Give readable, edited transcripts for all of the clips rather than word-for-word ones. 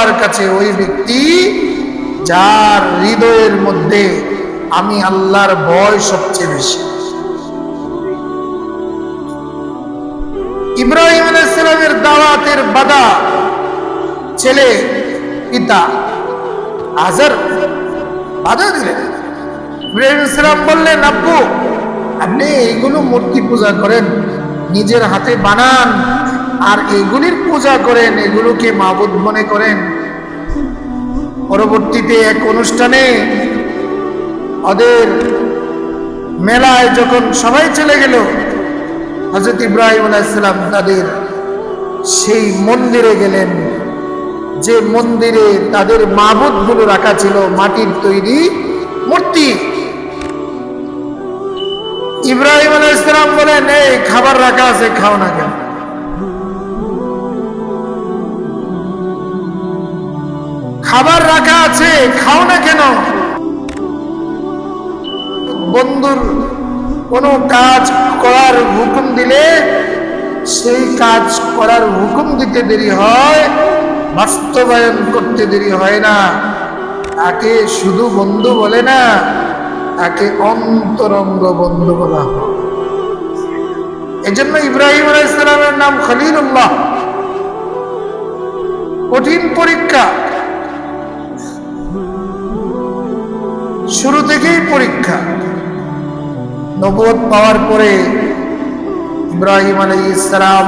আল্লাহর কাছে ওই ব্যক্তি যার হৃদয়ের মধ্যে আমি আল্লাহর ভয় সবচেয়ে বেশি। ইব্রাহিম আলাইহিস সালামের দাওয়াতের বাধা ছেলে পিতা আজর বাধা দিলেন। ইব্রাহিম আলাইহিস সালাম বললেন, আব্বু আপনি এইগুলো মূর্তি পূজা করেন, নিজের হাতে বানান আর এগুলির পূজা করেন, এগুলোকে মাবুদ মনে করেন। পরবর্তীতে এক অনুষ্ঠানে ওদের মেলায় যখন সবাই চলে গেল, হযরত ইব্রাহিম আলাইহিস সালাম তাদের সেই মন্দিরে গেলেন, যে মন্দিরে তাদের মাবুদগুলো রাখা ছিল, মাটির তৈরি মূর্তি। ইব্রাহিম আলাইহিস সালাম বলেন, এই খাবার রাখা আছে, খাও না কেন? খাবার রাখা আছে, খাও না কেন? বন্ধুর কোনো কাজ করার হুকুম দিলে সেই কাজ করার হুকুম দিতে দেরি হয়, বাস্তবায়ন করতে দেরি হয় না। তাকে শুধু বন্ধু বলে না, তাকে অন্তরঙ্গ বন্ধু বলা হয়। এজন্য ইব্রাহিম আলাইহিস সালামের নাম খলিলুল্লাহ। কঠিন পরীক্ষা, শুরু থেকেই পরীক্ষা। নবুয়ত পাওয়ার পরে ইব্রাহিম আলাইহিস সালাম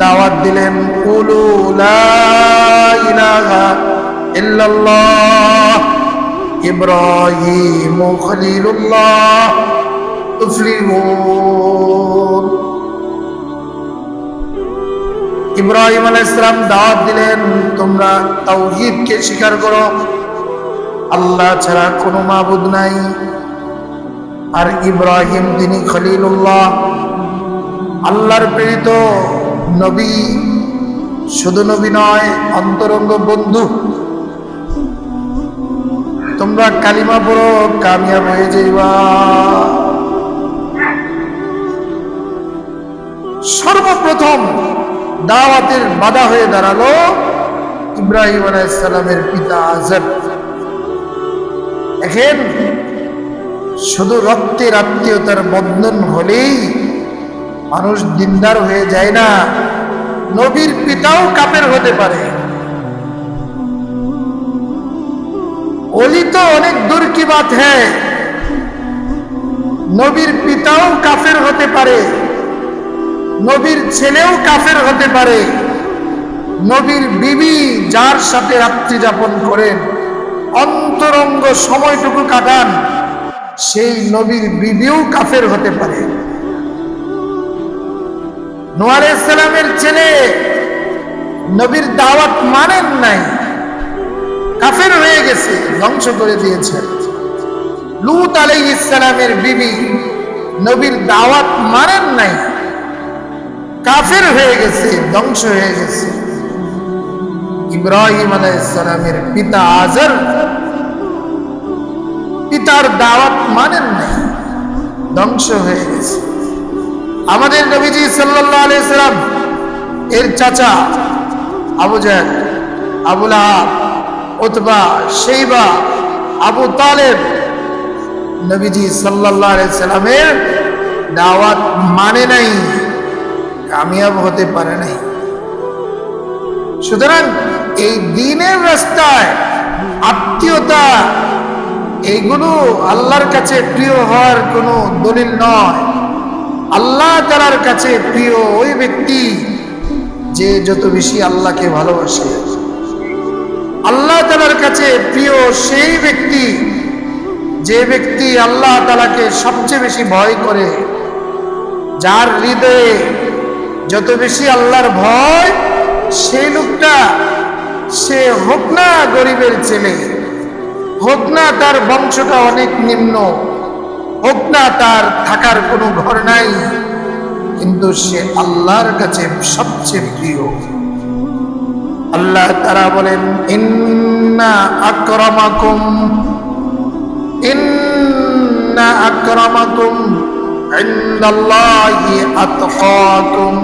দাওয়াত দিলেন, কুলু লা ইলাহা ইল্লাল্লাহ ইব্রাহিম খলিলুল্লাহ তুফলিহুন। ইব্রাহিম আলাইহিস সালাম দাওয়াত দিলেন, তোমরা তাওহীদকে স্বীকার করো, আল্লাহ ছাড়া কোনো মাবুদ নাই। আর ইব্রাহিম তিনি খলিলুল্লাহ, আল্লাহর প্রেরিত নবী, শুধু নবী নয়, অন্তরঙ্গ বন্ধু। তোমরা কালিমা পড়ো, কামিয়াব হয়ে যাইবা। সর্বপ্রথম দাওয়াতের বাধা হয়ে দাঁড়ালো ইব্রাহিম আলাইহিস সালামের পিতা আজর। দেখেন, শুধু রক্তের আত্মীয়তার বন্ধন হলেই মানুষ দিনদার হয়ে যায় না, নবীর পিতাও কাফের হতে পারে। ওলি তো অনেক দূর কি বাত হ্যায়, নবীর পিতাও কাফের হতে পারে, নবীর ছেলেও কাফের হতে পারে। নবীর বিবি যার সাথে রাত্রি যাপন করেন, অন্তরঙ্গ সময়টুকু কাটান, সেই নবীর বিবিও কাফের হতে পারে। নূহ আলাইহিস সালামের ছেলে নবীর দাওয়াত মানেন নাই, কাফের হয়ে গেছে, ধ্বংস করে দিয়েছে। লূত আলাইহিস সালামের বিবি নবীর দাওয়াত মানেন নাই, কাফের হয়ে গেছে, ধ্বংস হয়ে গেছে। ইব্রাহিম আলাইহিস সালামের পিতা আজর পিতার দাওয়াত মানেন নাই, ধ্বংস হয়ে গেছে। আমাদের নবীজি সাল্লাল্লাহু আলাইহি সাল্লাম এর চাচা আবু জাহল, আবু লাহাব, উতবা, শাইবা, আবু তালেব নবীজি সাল্লাল্লাহু আলাইহি সাল্লামের দাওয়াত মানে নাই, কামিয়াব হতে পারে নাই। সুতরাং এই দ্বীনের রাস্তায় আত্মীয়তা, এইগুলো আল্লাহর কাছে প্রিয় হওয়ার কোনো দলিল নয়। আল্লাহ তাআলার কাছে প্রিয় ওই ব্যক্তি যে যত বেশি আল্লাহকে ভালোবাসে। আল্লাহ তাআলার কাছে প্রিয় সেই ব্যক্তি যে ব্যক্তি আল্লাহ তাআলাকে সবচেয়ে বেশি ভয় করে। যার হৃদয়ে যত বেশি আল্লাহর ভয়, সেই লোকটা, সে হোক না গরিবের ছেলে, হোক না তার বংশটা অনেক নিম্ন, হোক না তার থাকার কোনো ঘর নাই, কিন্তু সে আল্লাহর কাছে সবচেয়ে প্রিয়। আল্লাহ তাআলা বলেন, ইন্না আকরামাকুম ইনদাল্লাহি আতকাকুম।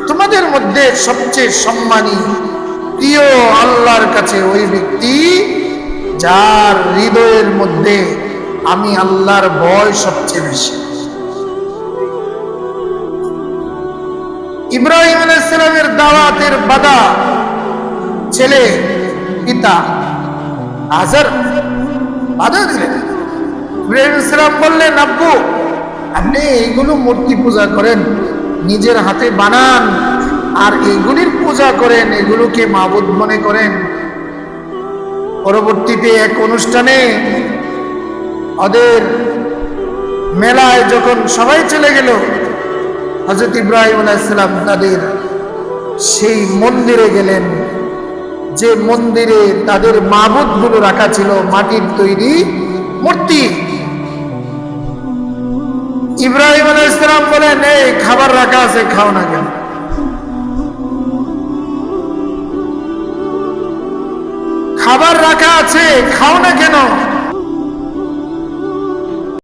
তোমাদের উম্মতের মধ্যে সবচেয়ে সম্মানী প্রিয় আল্লাহর কাছে ওই ব্যক্তি যার হৃদয়ের মধ্যে আমি আল্লাহর ভয় সবচেয়ে বেশি। ইব্রাহিম আলাইহিস সালামের দাওয়াতের বাধা ছেলে পিতা আজর বাধা দিলেন। ইব্রাহিম আলাইহিস সালাম বললেন, আব্বু আপনি এইগুলো মূর্তি পূজা করেন, নিজের হাতে বানান আর এইগুলির পূজা করেন, এগুলোকে মাবুদ মনে করেন। পরবর্তীতে এক অনুষ্ঠানে ওদের মেলায় যখন সবাই চলে গেল, হযরত ইব্রাহিম আলাইহিস সালাম তাদের সেই মন্দিরে গেলেন, যে মন্দিরে তাদের মাবুদগুলো রাখা ছিল, মাটির তৈরি মূর্তি। ইব্রাহিম আলাইহিস সালাম বলেন, এই খাবার রাখা আছে, খাও না কেন? খাবার রাখা আছে, খাও না কেন?